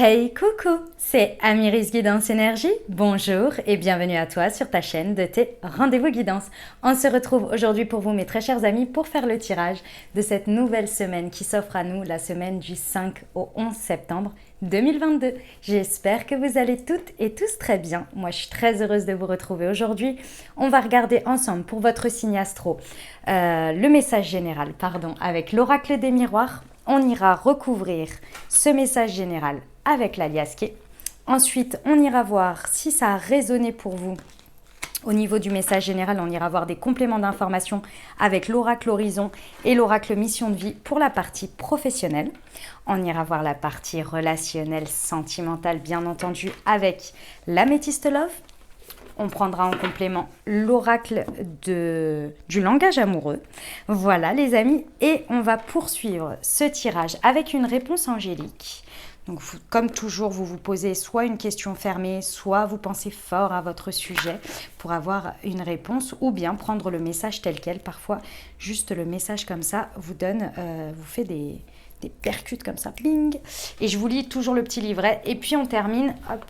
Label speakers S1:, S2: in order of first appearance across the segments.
S1: Hey coucou, c'est Amiris Guidance Énergie. Bonjour et bienvenue à toi sur ta chaîne de tes rendez-vous guidance. On se retrouve aujourd'hui pour vous mes très chers amis pour faire le tirage de cette nouvelle semaine qui s'offre à nous, la semaine du 5 au 11 septembre 2022. J'espère que vous allez toutes et tous très bien. Moi je suis très heureuse de vous retrouver aujourd'hui. On va regarder ensemble pour votre signe astro le message général, avec l'oracle des miroirs. On ira recouvrir ce message général avec l'aliasqué. Ensuite, on ira voir si ça a résonné pour vous. Au niveau du message général, on ira voir des compléments d'informations avec l'oracle horizon et l'oracle mission de vie pour la partie professionnelle. On ira voir la partie relationnelle, sentimentale, bien entendu, avec l'améthyste love. On prendra en complément l'oracle du langage amoureux. Voilà les amis, et on va poursuivre ce tirage avec une réponse angélique. Donc comme toujours, vous vous posez soit une question fermée, soit vous pensez fort à votre sujet pour avoir une réponse, ou bien prendre le message tel quel. Parfois, juste le message comme ça vous donne, vous fait des percutes comme ça, bling. Et je vous lis toujours le petit livret, et puis on termine, hop,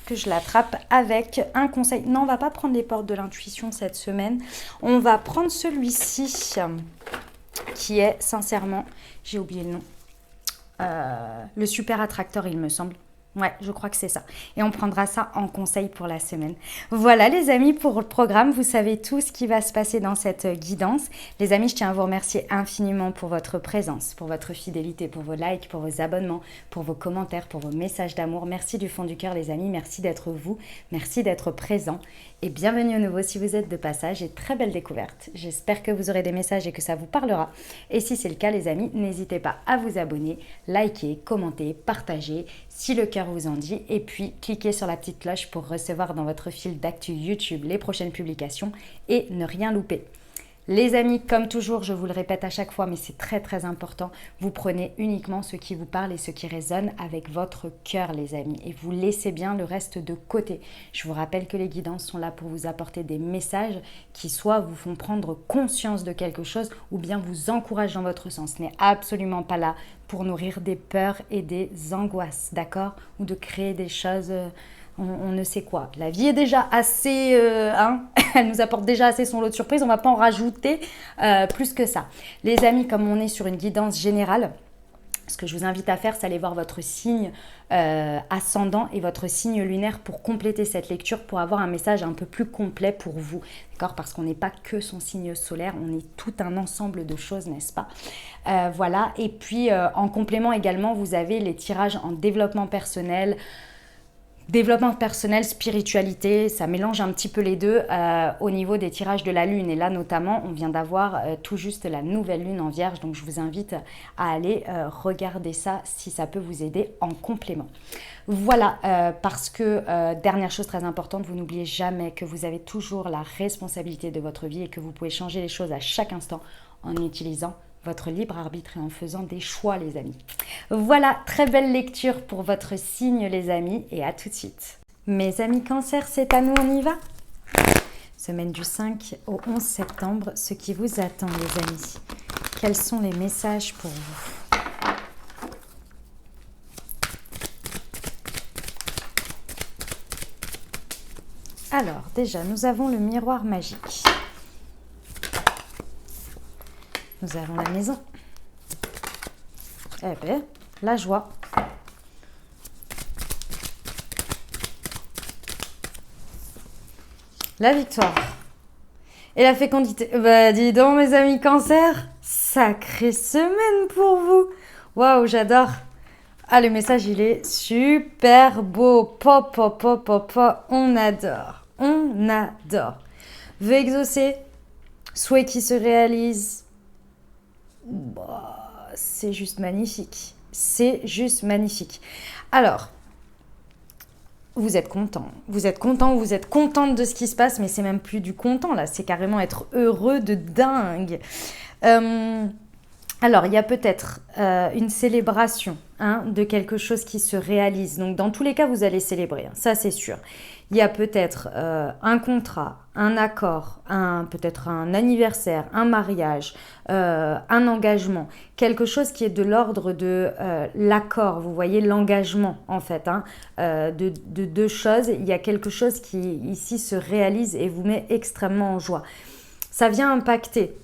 S1: que je l'attrape avec un conseil. Non, on va pas prendre les portes de l'intuition cette semaine. On va prendre celui-ci qui est sincèrement, j'ai oublié le nom, le super attracteur, il me semble. Ouais, je crois que c'est ça. Et on prendra ça en conseil pour la semaine. Voilà les amis pour le programme. Vous savez tout ce qui va se passer dans cette guidance. Les amis, je tiens à vous remercier infiniment pour votre présence, pour votre fidélité, pour vos likes, pour vos abonnements, pour vos commentaires, pour vos messages d'amour. Merci du fond du cœur les amis. Merci d'être vous. Merci d'être présent. Et bienvenue à nouveau si vous êtes de passage et très belle découverte. J'espère que vous aurez des messages et que ça vous parlera. Et si c'est le cas les amis, n'hésitez pas à vous abonner, liker, commenter, partager si le cœur vous en dit. Et puis cliquez sur la petite cloche pour recevoir dans votre fil d'actu YouTube les prochaines publications et ne rien louper. Les amis, comme toujours, je vous le répète à chaque fois, mais c'est très très important, vous prenez uniquement ce qui vous parle et ce qui résonne avec votre cœur, les amis. Et vous laissez bien le reste de côté. Je vous rappelle que les guidances sont là pour vous apporter des messages qui soit vous font prendre conscience de quelque chose ou bien vous encouragent dans votre sens. Ce n'est absolument pas là pour nourrir des peurs et des angoisses, d'accord? Ou de créer des choses... On ne sait quoi. La vie est déjà assez... elle nous apporte déjà assez son lot de surprises. On ne va pas en rajouter plus que ça. Les amis, comme on est sur une guidance générale, ce que je vous invite à faire, c'est aller voir votre signe ascendant et votre signe lunaire pour compléter cette lecture, pour avoir un message un peu plus complet pour vous. D'accord? Parce qu'on n'est pas que son signe solaire, on est tout un ensemble de choses, n'est-ce pas? Voilà. Et puis, en complément également, vous avez les tirages en développement personnel, spiritualité, ça mélange un petit peu les deux au niveau des tirages de la lune. Et là notamment, on vient d'avoir tout juste la nouvelle lune en vierge. Donc je vous invite à aller regarder ça si ça peut vous aider en complément. Voilà, parce que dernière chose très importante, vous n'oubliez jamais que vous avez toujours la responsabilité de votre vie et que vous pouvez changer les choses à chaque instant en utilisant votre libre arbitre et en faisant des choix les amis. Voilà, très belle lecture pour votre signe les amis et à tout de suite. Mes amis cancer, c'est à nous, on y va? Semaine du 5 au 11 septembre, ce qui vous attend les amis. Quels sont les messages pour vous? Alors déjà, nous avons le miroir magique. Nous avons la maison. Eh bien, la joie. La victoire. Et la fécondité. Bah, dis donc, mes amis cancer, sacrée semaine pour vous. Waouh, j'adore. Ah, le message, il est super beau. Pop, pop, pop, pop, pop. On adore. On adore. Vœu exaucé. Souhait qui se réalise. Bah, c'est juste magnifique. C'est juste magnifique. Alors, vous êtes content. Vous êtes content, vous êtes contente de ce qui se passe, mais c'est même plus du content là. C'est carrément être heureux de dingue. Alors, il y a peut-être une célébration hein, de quelque chose qui se réalise. Donc, dans tous les cas, vous allez célébrer, hein, ça c'est sûr. Il y a peut-être un contrat, un accord, peut-être un anniversaire, un mariage, un engagement, quelque chose qui est de l'ordre de l'accord, vous voyez, l'engagement en fait, hein, de deux choses. Il y a quelque chose qui ici se réalise et vous met extrêmement en joie. Ça vient impacter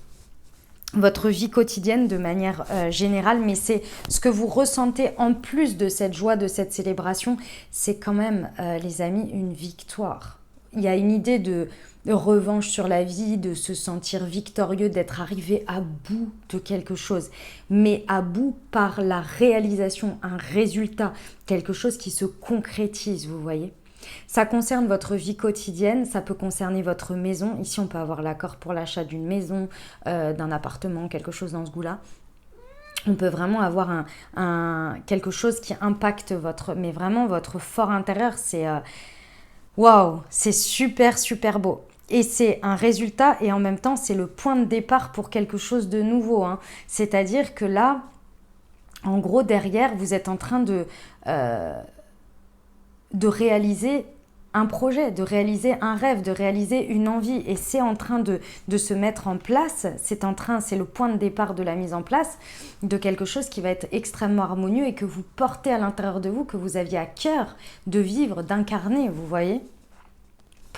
S1: votre vie quotidienne de manière générale, mais c'est ce que vous ressentez en plus de cette joie, de cette célébration, c'est quand même, les amis, une victoire. Il y a une idée de revanche sur la vie, de se sentir victorieux, d'être arrivé à bout de quelque chose, mais à bout par la réalisation, un résultat, quelque chose qui se concrétise, vous voyez. Ça concerne votre vie quotidienne, ça peut concerner votre maison. Ici, on peut avoir l'accord pour l'achat d'une maison, d'un appartement, quelque chose dans ce goût-là. On peut vraiment avoir quelque chose qui impacte mais vraiment votre fort intérieur. C'est waouh, c'est super, super beau. Et c'est un résultat et en même temps, c'est le point de départ pour quelque chose de nouveau, hein. C'est-à-dire que là, en gros, derrière, vous êtes en train de réaliser un projet, de réaliser un rêve, de réaliser une envie. Et c'est en train de se mettre en place, c'est le point de départ de la mise en place de quelque chose qui va être extrêmement harmonieux et que vous portez à l'intérieur de vous, que vous aviez à cœur de vivre, d'incarner, vous voyez.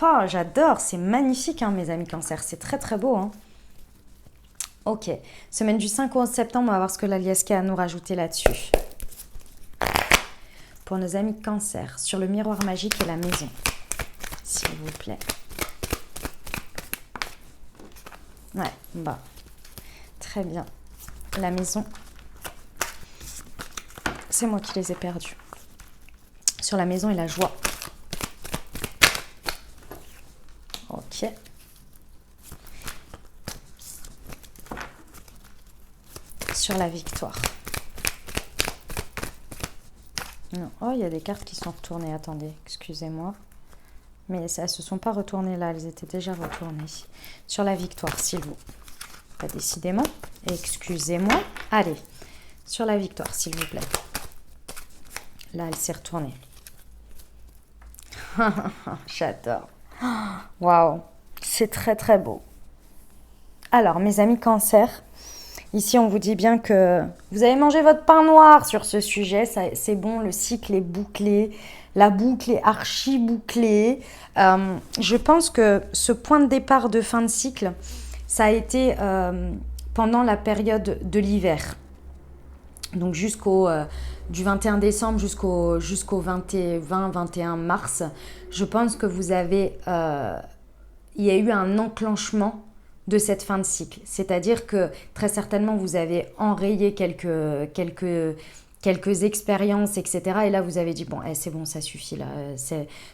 S1: Oh, j'adore, c'est magnifique, hein, mes amis Cancer, c'est très très beau. Hein. Ok, semaine du 5 au 11 septembre, on va voir ce que l'Aliaska a à nous rajouter là-dessus. Pour nos amis Cancer, sur le miroir magique et la maison, s'il vous plaît. Ouais, bah, très bien. La maison, c'est moi qui les ai perdus. Sur la maison et la joie. Ok. Sur la victoire. Non. Oh, il y a des cartes qui sont retournées. Attendez, excusez-moi. Mais elles ne se sont pas retournées là, elles étaient déjà retournées. Sur la victoire, s'il vous plaît. Pas décidément. Excusez-moi. Allez, sur la victoire, s'il vous plaît. Là, elle s'est retournée. J'adore. Waouh, c'est très très beau. Alors, mes amis Cancer, ici, on vous dit bien que vous avez mangé votre pain noir sur ce sujet. C'est bon, le cycle est bouclé. La boucle est archi bouclée. Je pense que ce point de départ de fin de cycle, ça a été pendant la période de l'hiver. Donc du 21 décembre jusqu'au 20-21 mars. Je pense que il y a eu un enclenchement de cette fin de cycle. C'est-à-dire que très certainement vous avez enrayé quelques expériences, etc. Et là, vous avez dit, bon, c'est bon, ça suffit, là.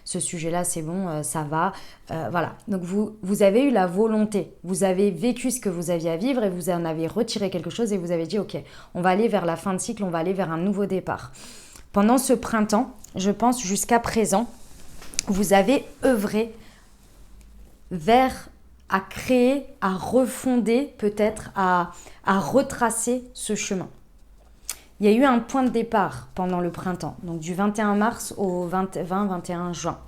S1: Ce sujet-là, c'est bon, ça va. Voilà. Donc, vous avez eu la volonté. Vous avez vécu ce que vous aviez à vivre et vous en avez retiré quelque chose et vous avez dit, OK, on va aller vers la fin de cycle, on va aller vers un nouveau départ. Pendant ce printemps, je pense jusqu'à présent, vous avez œuvré à créer, à refonder, peut-être à retracer ce chemin. Il y a eu un point de départ pendant le printemps, donc du 21 mars au 20-21 juin.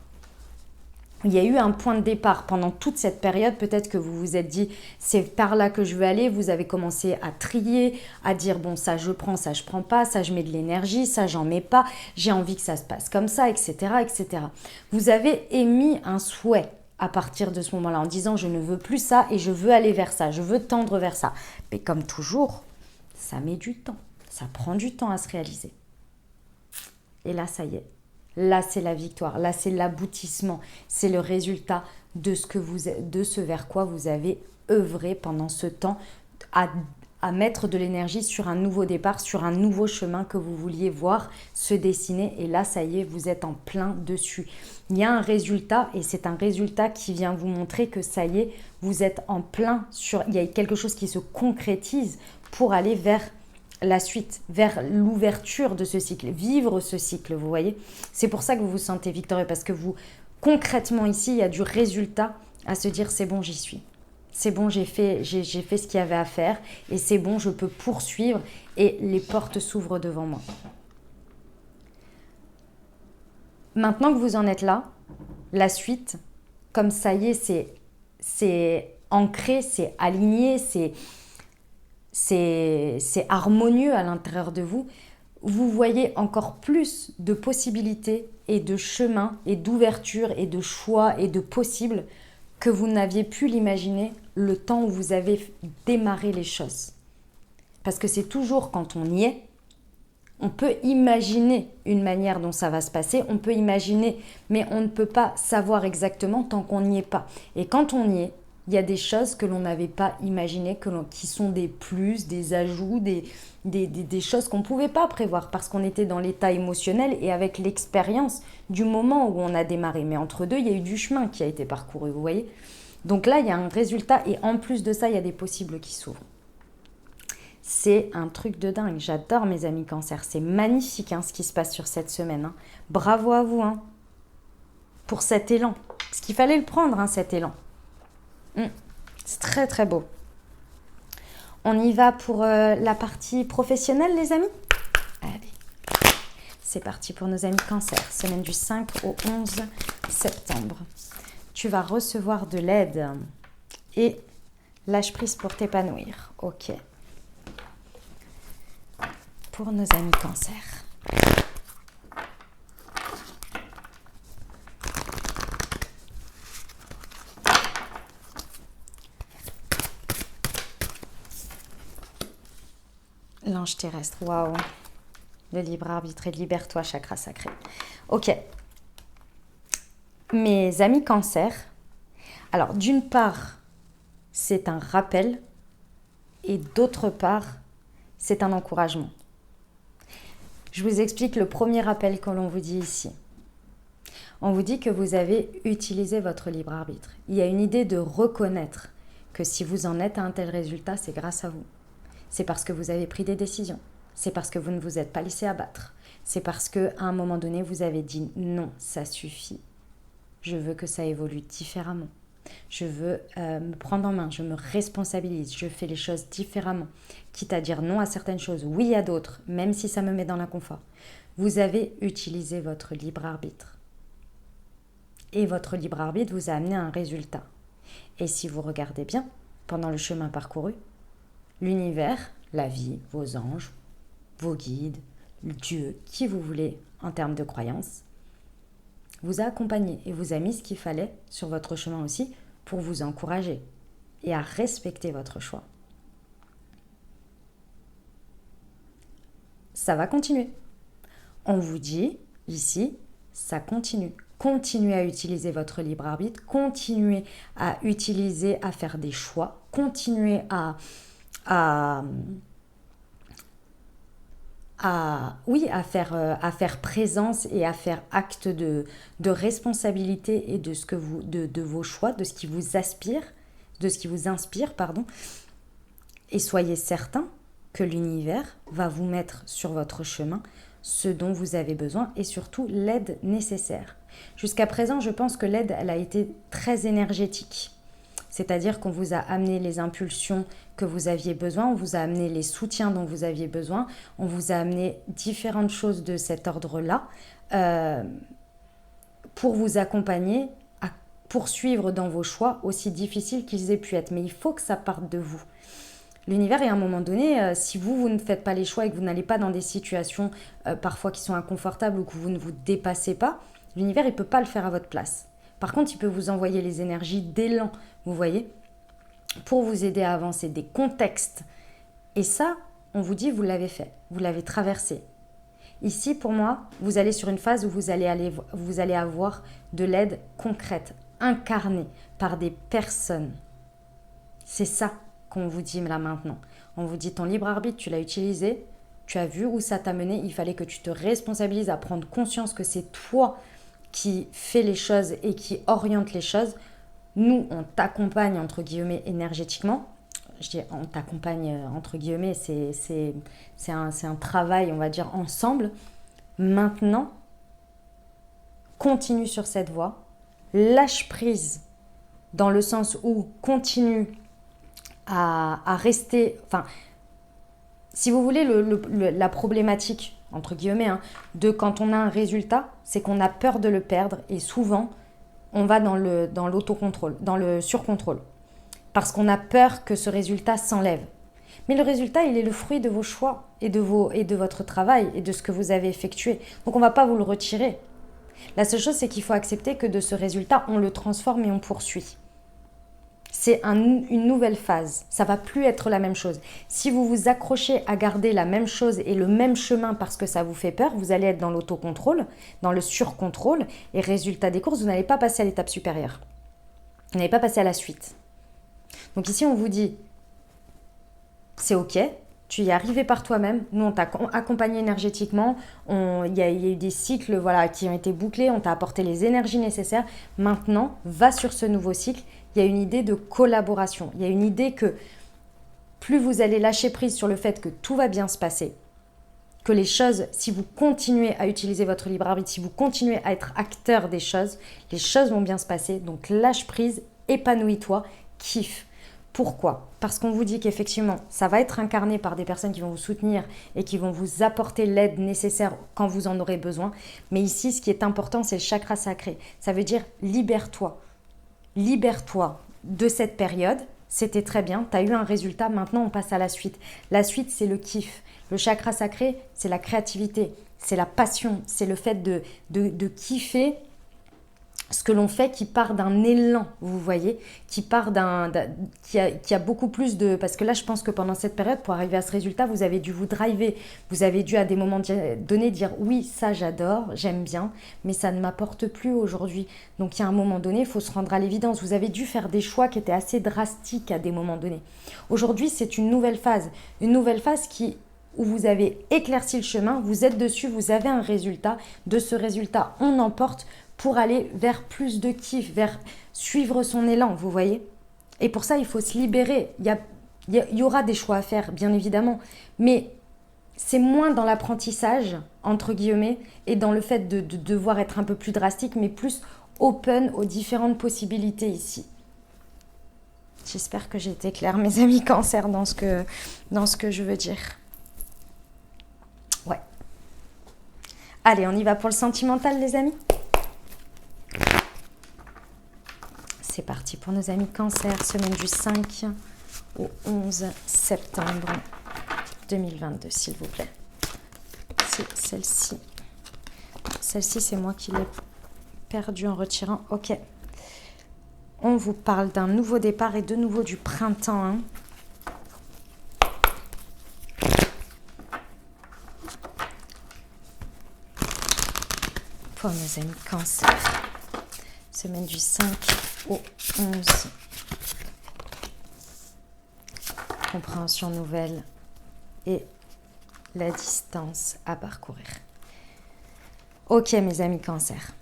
S1: Il y a eu un point de départ pendant toute cette période. Peut-être que vous vous êtes dit, c'est par là que je veux aller. Vous avez commencé à trier, à dire, bon, ça je prends pas, ça je mets de l'énergie, ça j'en mets pas, j'ai envie que ça se passe comme ça, etc., etc. Vous avez émis un souhait à partir de ce moment-là en disant, je ne veux plus ça et je veux aller vers ça, je veux tendre vers ça. Mais comme toujours, ça met du temps. Ça prend du temps à se réaliser. Et là, ça y est. Là, c'est la victoire. Là, c'est l'aboutissement. C'est le résultat de ce vers quoi vous avez œuvré pendant ce temps à mettre de l'énergie sur un nouveau départ, sur un nouveau chemin que vous vouliez voir se dessiner. Et là, ça y est, vous êtes en plein dessus. Il y a un résultat et c'est un résultat qui vient vous montrer que ça y est, vous êtes en plein sur... Il y a quelque chose qui se concrétise pour aller vers la suite, vers l'ouverture de ce cycle, vivre ce cycle, vous voyez. C'est pour ça que vous vous sentez victorieux, parce que vous, concrètement ici, il y a du résultat à se dire, c'est bon, j'y suis. c'est bon, j'ai fait ce qu'il y avait à faire et c'est bon, je peux poursuivre et les portes s'ouvrent devant moi. Maintenant que vous en êtes là, la suite, comme ça y est, c'est ancré, c'est aligné, c'est harmonieux à l'intérieur de vous, vous voyez encore plus de possibilités et de chemins et d'ouverture et de choix et de possibles que vous n'aviez pu l'imaginer le temps où vous avez démarré les choses. Parce que c'est toujours quand on y est, on peut imaginer une manière dont ça va se passer, on peut imaginer, mais on ne peut pas savoir exactement tant qu'on n'y est pas. Et quand on y est, il y a des choses que l'on n'avait pas imaginées, qui sont des plus, des ajouts, des choses qu'on ne pouvait pas prévoir parce qu'on était dans l'état émotionnel et avec l'expérience du moment où on a démarré. Mais entre deux, il y a eu du chemin qui a été parcouru, vous voyez. Donc là, il y a un résultat et en plus de ça, il y a des possibles qui s'ouvrent. C'est un truc de dingue. J'adore mes amis cancer. C'est magnifique ce qui se passe sur cette semaine. Bravo à vous pour cet élan. Parce qu'il fallait le prendre, cet élan. C'est très très beau. On y va pour la partie professionnelle, les amis? Allez, c'est parti pour nos amis cancer. Semaine du 5 au 11 septembre. Tu vas recevoir de l'aide et lâche prise pour t'épanouir. Ok. Pour nos amis cancer. L'ange terrestre, waouh. Le libre arbitre et libère-toi, chakra sacré. Ok. Mes amis cancer, alors d'une part, c'est un rappel et d'autre part, c'est un encouragement. Je vous explique le premier rappel que l'on vous dit ici. On vous dit que vous avez utilisé votre libre arbitre. Il y a une idée de reconnaître que si vous en êtes à un tel résultat, c'est grâce à vous. C'est parce que vous avez pris des décisions. C'est parce que vous ne vous êtes pas laissé abattre. C'est parce qu'à un moment donné, vous avez dit non, ça suffit. Je veux que ça évolue différemment. Je veux me prendre en main, je me responsabilise, je fais les choses différemment. Quitte à dire non à certaines choses, oui à d'autres, même si ça me met dans l'inconfort. Vous avez utilisé votre libre arbitre. Et votre libre arbitre vous a amené à un résultat. Et si vous regardez bien, pendant le chemin parcouru, l'univers, la vie, vos anges, vos guides, Dieu, qui vous voulez en termes de croyance, vous a accompagné et vous a mis ce qu'il fallait sur votre chemin aussi pour vous encourager et à respecter votre choix. Ça va continuer. On vous dit ici, ça continue. Continuez à utiliser votre libre arbitre, continuez à utiliser, à faire des choix, continuez à faire présence et à faire acte de responsabilité et de vos choix, de ce qui vous inspire, et soyez certains que l'univers va vous mettre sur votre chemin ce dont vous avez besoin et surtout l'aide nécessaire. Jusqu'à présent, je pense que l'aide, elle a été très énergétique. C'est-à-dire qu'on vous a amené les impulsions que vous aviez besoin, on vous a amené les soutiens dont vous aviez besoin, on vous a amené différentes choses de cet ordre-là pour vous accompagner à poursuivre dans vos choix, aussi difficiles qu'ils aient pu être. Mais il faut que ça parte de vous. L'univers, et à un moment donné, si vous ne faites pas les choix et que vous n'allez pas dans des situations parfois qui sont inconfortables ou que vous ne vous dépassez pas, l'univers, il ne peut pas le faire à votre place. Par contre, il peut vous envoyer les énergies d'élan, vous voyez, pour vous aider à avancer, des contextes. Et ça, on vous dit, vous l'avez fait, vous l'avez traversé. Ici, pour moi, vous allez sur une phase où vous allez avoir de l'aide concrète, incarnée par des personnes. C'est ça qu'on vous dit là maintenant. On vous dit, ton libre arbitre, tu l'as utilisé, tu as vu où ça t'a mené, il fallait que tu te responsabilises à prendre conscience que c'est toi qui fais les choses et qui oriente les choses. Nous, on t'accompagne, entre guillemets, énergétiquement. Je dis on t'accompagne, entre guillemets, c'est un travail, on va dire, ensemble. Maintenant, continue sur cette voie. Lâche prise, dans le sens où continue à rester... Enfin, si vous voulez, la problématique, entre guillemets, hein, de quand on a un résultat, c'est qu'on a peur de le perdre et souvent, on va dans l'autocontrôle, dans le surcontrôle. Parce qu'on a peur que ce résultat s'enlève. Mais le résultat, il est le fruit de vos choix et de votre travail et de ce que vous avez effectué. Donc on ne va pas vous le retirer. La seule chose, c'est qu'il faut accepter que de ce résultat, on le transforme et on poursuit. C'est une nouvelle phase. Ça ne va plus être la même chose. Si vous vous accrochez à garder la même chose et le même chemin parce que ça vous fait peur, vous allez être dans l'autocontrôle, dans le surcontrôle. Et résultat des courses, vous n'allez pas passer à l'étape supérieure. Vous n'allez pas passer à la suite. Donc ici, on vous dit, c'est ok, tu y es arrivé par toi-même. Nous, on t'a accompagné énergétiquement. Il y a eu des cycles qui ont été bouclés. On t'a apporté les énergies nécessaires. Maintenant, va sur ce nouveau cycle. Il y a une idée de collaboration. Il y a une idée que plus vous allez lâcher prise sur le fait que tout va bien se passer, que les choses, si vous continuez à utiliser votre libre arbitre, si vous continuez à être acteur des choses, les choses vont bien se passer. Donc lâche prise, épanouis-toi, kiffe. Pourquoi ? Parce qu'on vous dit qu'effectivement, ça va être incarné par des personnes qui vont vous soutenir et qui vont vous apporter l'aide nécessaire quand vous en aurez besoin. Mais ici, ce qui est important, c'est le chakra sacré. Ça veut dire libère-toi. Libère-toi de cette période. C'était très bien, tu as eu un résultat, maintenant on passe à la suite. La suite, c'est le kiff. Le chakra sacré, c'est la créativité, c'est la passion, c'est le fait de kiffer ce que l'on fait qui part d'un élan, vous voyez, qui part qui a beaucoup plus de... Parce que là, je pense que pendant cette période, pour arriver à ce résultat, vous avez dû vous driver. Vous avez dû, à des moments donnés, dire « Oui, ça, j'adore, j'aime bien, mais ça ne m'apporte plus aujourd'hui. » Donc, il y a un moment donné, il faut se rendre à l'évidence. Vous avez dû faire des choix qui étaient assez drastiques à des moments donnés. Aujourd'hui, c'est une nouvelle phase. Une nouvelle phase où vous avez éclairci le chemin, vous êtes dessus, vous avez un résultat. De ce résultat, on emporte pour aller vers plus de kiff, vers suivre son élan, vous voyez. Et pour ça, il faut se libérer. Il y aura des choix à faire, bien évidemment, mais c'est moins dans l'apprentissage, entre guillemets, et dans le fait de devoir être un peu plus drastique, mais plus open aux différentes possibilités ici. J'espère que j'ai été claire, mes amis Cancer, dans ce que je veux dire. Ouais. Allez, on y va pour le sentimental, les amis. C'est parti pour nos amis Cancer, semaine du 5 au 11 septembre 2022, s'il vous plaît. C'est celle-ci. Celle-ci, c'est moi qui l'ai perdue en retirant. Ok. On vous parle d'un nouveau départ et de nouveau du printemps. Hein. Pour nos amis Cancer. Semaine du 5 au 11. Compréhension nouvelle et la distance à parcourir. Ok, mes amis Cancer.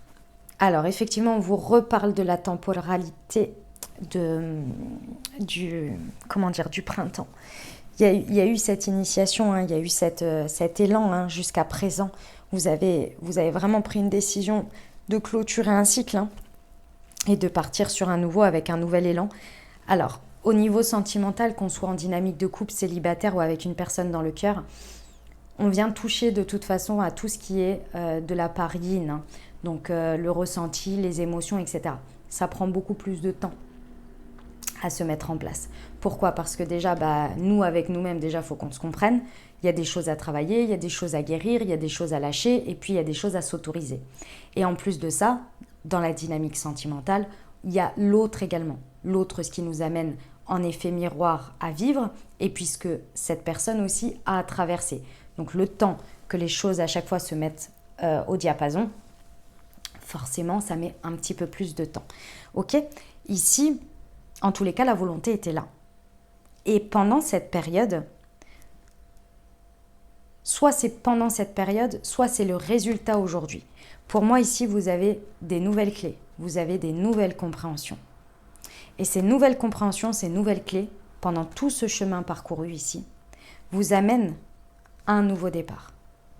S1: Alors, effectivement, on vous reparle de la temporalité du printemps. Il y a eu cette initiation, hein, il y a eu cet élan hein, jusqu'à présent. Vous avez vraiment pris une décision de clôturer un cycle hein, et de partir sur un nouveau avec un nouvel élan. Alors, au niveau sentimental, qu'on soit en dynamique de couple, célibataire ou avec une personne dans le cœur, on vient toucher de toute façon à tout ce qui est de la part yin, hein. Donc le ressenti, les émotions, etc. Ça prend beaucoup plus de temps à se mettre en place. Pourquoi ? Parce que déjà, nous, avec nous-mêmes, déjà, il faut qu'on se comprenne. Il y a des choses à travailler, il y a des choses à guérir, il y a des choses à lâcher, et puis il y a des choses à s'autoriser. Et en plus de ça, dans la dynamique sentimentale, il y a l'autre également. L'autre, ce qui nous amène en effet miroir à vivre, et puisque cette personne aussi a à traverser. Donc le temps que les choses à chaque fois se mettent au diapason, forcément, ça met un petit peu plus de temps. Ok ? Ici, en tous les cas, la volonté était là. Et pendant cette période, soit c'est pendant cette période, soit c'est le résultat aujourd'hui. Pour moi, ici, vous avez des nouvelles clés, vous avez des nouvelles compréhensions. Et ces nouvelles compréhensions, ces nouvelles clés, pendant tout ce chemin parcouru ici, vous amènent à un nouveau départ.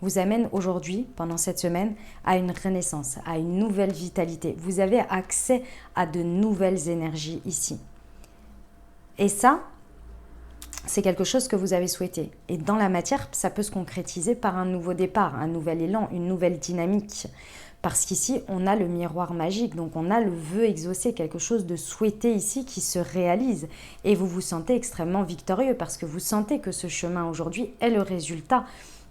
S1: Vous amène aujourd'hui, pendant cette semaine, à une renaissance, à une nouvelle vitalité. Vous avez accès à de nouvelles énergies ici. Et ça, c'est quelque chose que vous avez souhaité. Et dans la matière, ça peut se concrétiser par un nouveau départ, un nouvel élan, une nouvelle dynamique. Parce qu'ici, on a le miroir magique, donc on a le vœu exaucé, quelque chose de souhaité ici qui se réalise. Et vous vous sentez extrêmement victorieux parce que vous sentez que ce chemin aujourd'hui est le résultat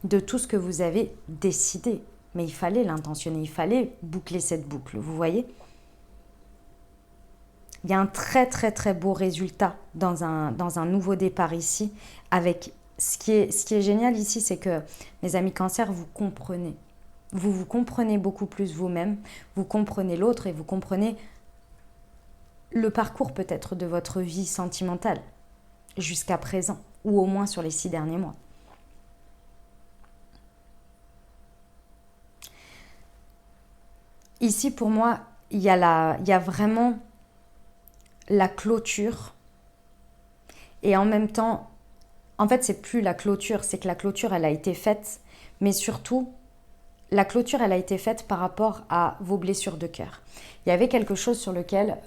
S1: de tout ce que vous avez décidé. Mais il fallait l'intentionner, il fallait boucler cette boucle, vous voyez ? Il y a un très très très beau résultat dans un nouveau départ ici. Avec ce qui est génial ici, c'est que mes amis Cancer, vous comprenez. Vous comprenez beaucoup plus vous-même, vous comprenez l'autre et vous comprenez le parcours peut-être de votre vie sentimentale jusqu'à présent, ou au moins sur les 6 derniers mois. Ici, pour moi, il y a vraiment la clôture et en même temps, en fait, c'est plus la clôture, c'est que la clôture, elle a été faite, mais surtout, la clôture, elle a été faite par rapport à vos blessures de cœur. Il y avait quelque chose sur lequel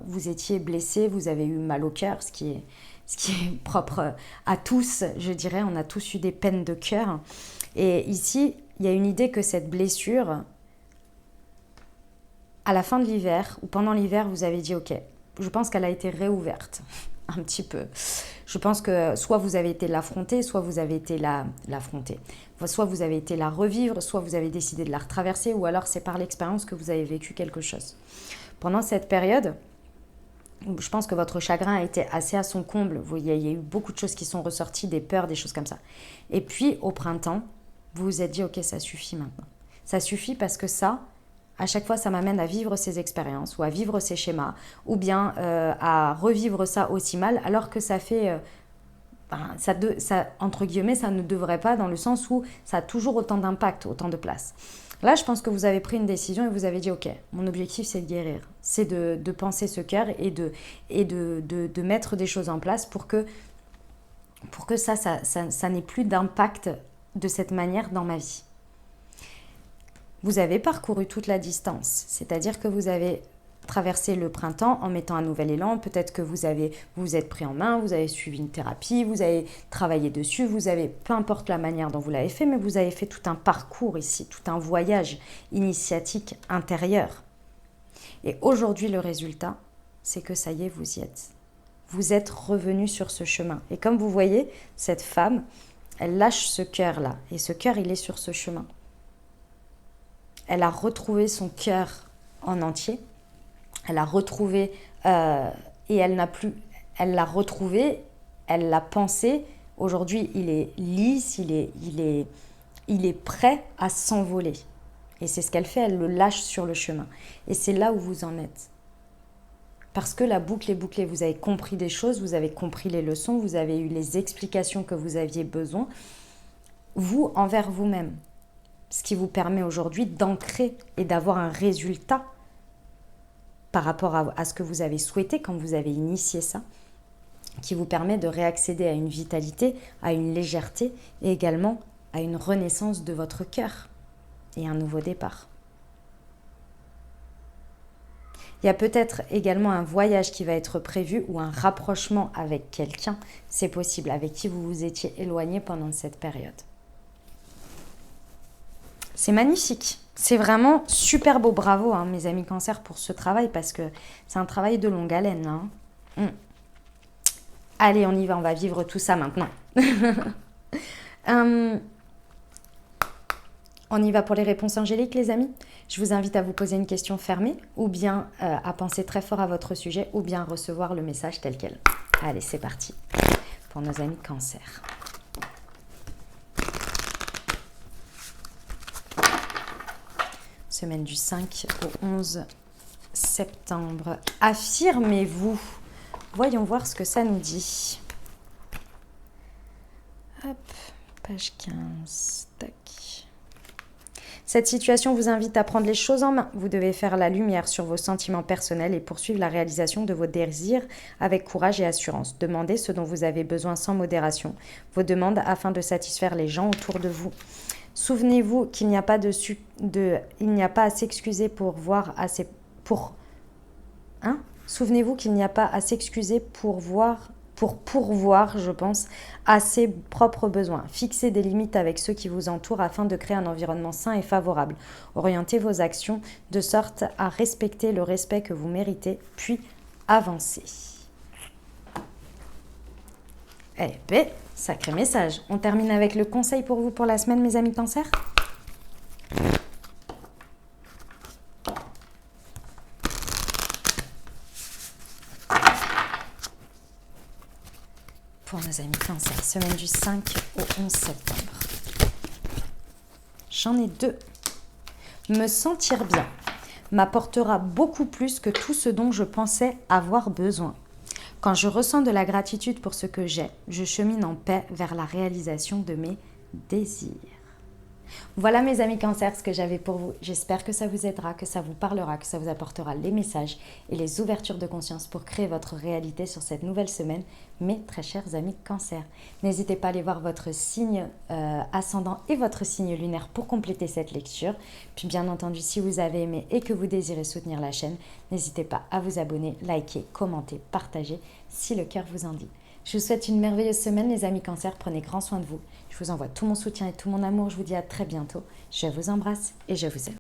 S1: vous étiez blessé, vous avez eu mal au cœur, ce qui est propre à tous, je dirais. On a tous eu des peines de cœur. Et ici, il y a une idée que cette blessure, à la fin de l'hiver ou pendant l'hiver, vous avez dit « Ok, je pense qu'elle a été réouverte. » Un petit peu. Je pense que soit vous avez été l'affronter, soit vous avez été l'affronter. Soit vous avez été la revivre, soit vous avez décidé de la retraverser, ou alors c'est par l'expérience que vous avez vécu quelque chose. Pendant cette période, je pense que votre chagrin a été assez à son comble. Vous voyez, il y a eu beaucoup de choses qui sont ressorties, des peurs, des choses comme ça. Et puis, au printemps, vous vous êtes dit « Ok, ça suffit maintenant. » Ça suffit parce que ça... À chaque fois, ça m'amène à vivre ces expériences ou à vivre ces schémas ou bien à revivre ça aussi mal alors que ça fait, entre guillemets, ça ne devrait pas dans le sens où ça a toujours autant d'impact, autant de place. Là, je pense que vous avez pris une décision et vous avez dit « Ok, mon objectif, c'est de guérir. C'est de penser ce cœur et de mettre des choses en place pour que ça n'ait plus d'impact de cette manière dans ma vie. » Vous avez parcouru toute la distance, c'est-à-dire que vous avez traversé le printemps en mettant un nouvel élan, peut-être que vous vous êtes pris en main, vous avez suivi une thérapie, vous avez travaillé dessus, peu importe la manière dont vous l'avez fait, mais vous avez fait tout un parcours ici, tout un voyage initiatique intérieur. Et aujourd'hui, le résultat, c'est que ça y est, vous y êtes. Vous êtes revenu sur ce chemin. Et comme vous voyez, cette femme, elle lâche ce cœur-là, et ce cœur, il est sur ce chemin. Elle a retrouvé son cœur en entier. Elle a retrouvé et elle l'a retrouvé, elle l'a pensé. Aujourd'hui, il est lisse, il est prêt à s'envoler. Et c'est ce qu'elle fait, elle le lâche sur le chemin. Et c'est là où vous en êtes. Parce que la boucle est bouclée. Vous avez compris des choses, vous avez compris les leçons, vous avez eu les explications que vous aviez besoin. Vous, envers vous-même. Ce qui vous permet aujourd'hui d'ancrer et d'avoir un résultat par rapport à ce que vous avez souhaité quand vous avez initié ça, qui vous permet de réaccéder à une vitalité, à une légèreté et également à une renaissance de votre cœur et un nouveau départ. Il y a peut-être également un voyage qui va être prévu ou un rapprochement avec quelqu'un, c'est possible, avec qui vous vous étiez éloigné pendant cette période. C'est magnifique, c'est vraiment super beau, bravo mes amis Cancer pour ce travail parce que c'est un travail de longue haleine. Allez, on y va, on va vivre tout ça maintenant. On y va pour les réponses angéliques les amis. Je vous invite à vous poser une question fermée ou bien à penser très fort à votre sujet ou bien à recevoir le message tel quel. Allez, c'est parti pour nos amis Cancer. Semaine du 5 au 11 septembre. Affirmez-vous. Voyons voir ce que ça nous dit. Hop, page 15. Tac. Cette situation vous invite à prendre les choses en main. Vous devez faire la lumière sur vos sentiments personnels et poursuivre la réalisation de vos désirs avec courage et assurance. Demandez ce dont vous avez besoin sans modération. Vos demandes afin de satisfaire les gens autour de vous. Souvenez-vous qu'il n'y a pas à s'excuser pour voir Souvenez-vous qu'il n'y a pas à s'excuser pour pour pourvoir, je pense, à ses propres besoins. Fixez des limites avec ceux qui vous entourent afin de créer un environnement sain et favorable. Orientez vos actions de sorte à respecter le respect que vous méritez, puis avancez. Eh ben, sacré message. On termine avec le conseil pour vous pour la semaine, mes amis Cancer. Pour nos amis Cancer, semaine du 5 au 11 septembre. J'en ai 2. Me sentir bien m'apportera beaucoup plus que tout ce dont je pensais avoir besoin. Quand je ressens de la gratitude pour ce que j'ai, je chemine en paix vers la réalisation de mes désirs. Voilà mes amis Cancer, ce que j'avais pour vous. J'espère que ça vous aidera, que ça vous parlera, que ça vous apportera les messages et les ouvertures de conscience pour créer votre réalité sur cette nouvelle semaine, mes très chers amis Cancer. N'hésitez pas à aller voir votre signe ascendant et votre signe lunaire pour compléter cette lecture. Puis bien entendu, si vous avez aimé et que vous désirez soutenir la chaîne, n'hésitez pas à vous abonner, liker, commenter, partager si le cœur vous en dit. Je vous souhaite une merveilleuse semaine les amis Cancer, prenez grand soin de vous. Je vous envoie tout mon soutien et tout mon amour, je vous dis à très bientôt. Je vous embrasse et je vous aime.